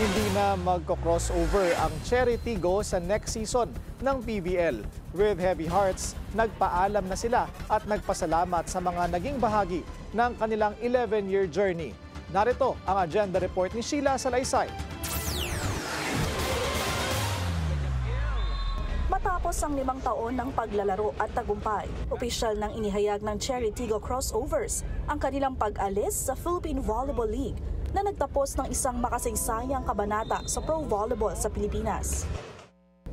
Hindi na magko-crossover ang Cherry Tigo sa next season ng PBL. With heavy hearts, nagpaalam na sila at nagpasalamat sa mga naging bahagi ng kanilang 11-year journey. Narito ang agenda report ni Sheila Salaysay. Matapos ang 5 taon ng paglalaro at tagumpay, opisyal nang inihayag ng Cherry Tigo Crossovers ang kanilang pag-alis sa Philippine Volleyball League na nagtapos ng isang makasaysayang kabanata sa pro volleyball sa Pilipinas.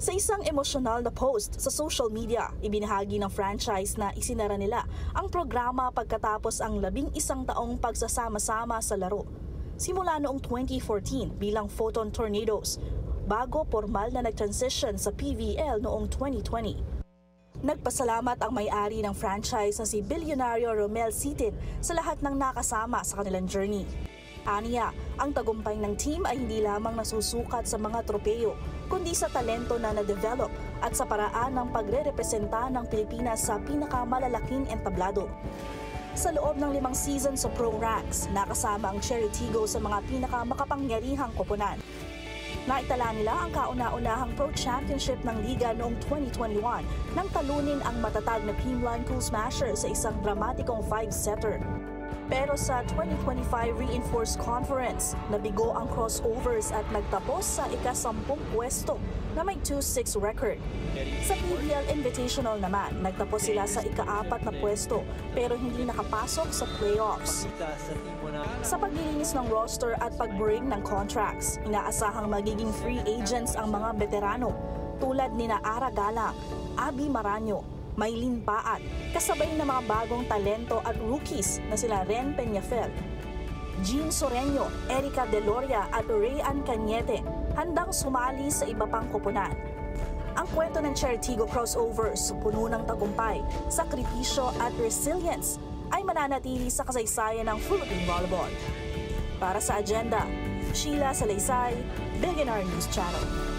Sa isang emosyonal na post sa social media, ibinahagi ng franchise na isinara nila ang programa pagkatapos ang 11 taong pagsasama-sama sa laro. Simula noong 2014 bilang Photon Tornadoes, bago formal na nag-transition sa PVL noong 2020. Nagpasalamat ang may-ari ng franchise na si Bilyonaryo Romel Sitin sa lahat ng nakasama sa kanilang journey. Aniya, ang tagumpay ng team ay hindi lamang nasusukat sa mga tropeyo, kundi sa talento na na-develop at sa paraan ng pagre-representa ng Pilipinas sa pinakamalalaking entablado. Sa loob ng 5 season sa Pro Ranks, nakasama ang Cherry Tigo sa mga pinakamakapangyarihang koponan. Naitala nila ang kauna-unahang Pro Championship ng Liga noong 2021 nang talunin ang matatag na Creamline Cool Smasher sa isang dramatikong 5-setter. Pero sa 2025 Reinforced Conference, nabigo ang crossovers at nagtapos sa ika-10 pwesto na may 2-6 record. Sa PBL Invitational naman, nagtapos sila sa ika-4 na pwesto pero hindi nakapasok sa playoffs. Sa paglilinis ng roster at pag-bring ng contracts, inaasahang magiging free agents ang mga veterano tulad nina Ara Galang, Abby Maranyo, Maylin Paat, kasabay ng mga bagong talento at rookies na sila Ren Peñafel, Jean Soreño, Erica Deloria at Rayan Cañete, handang sumali sa iba pang koponan. Ang kwento ng Cherry Tigo Crossovers, puno ng tagumpay, sakripisyo at resilience, ay mananatili sa kasaysayan ng Philippine Volleyball. Para sa agenda, Sheila Salaysay, Billionaire News Channel.